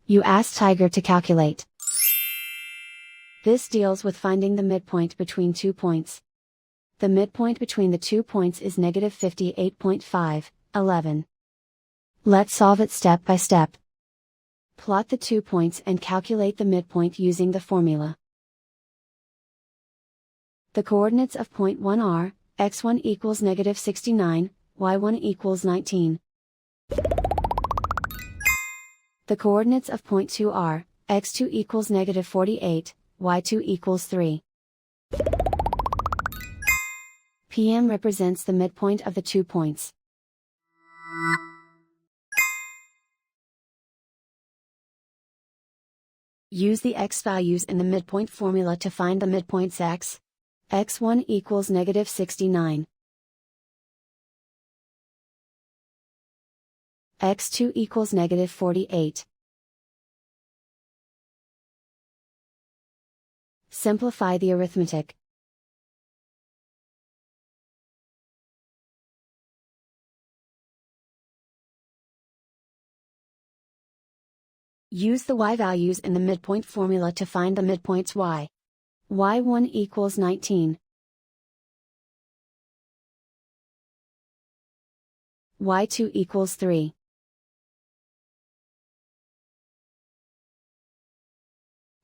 You ask Tiger to calculate. This deals with finding the midpoint between 2 points. The midpoint between the 2 points is negative 58.5, 11. Let's solve it step by step. Plot the 2 points and calculate the midpoint using the formula. The coordinates of point 1 are, x1 equals negative 69, y1 equals 19. The coordinates of point 2 are, x2 equals negative 48, y2 equals 3. PM represents the midpoint of the 2 points. Use the x values in the midpoint formula to find the midpoints x. x1 equals negative 69. x2 equals negative 48. Simplify the arithmetic. Use the y values in the midpoint formula to find the midpoints y. y1 equals 19. y2 equals 3.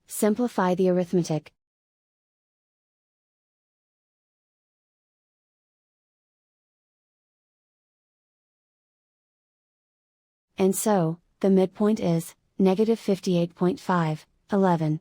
Simplify the arithmetic. And so, the midpoint is negative 58.5, 11.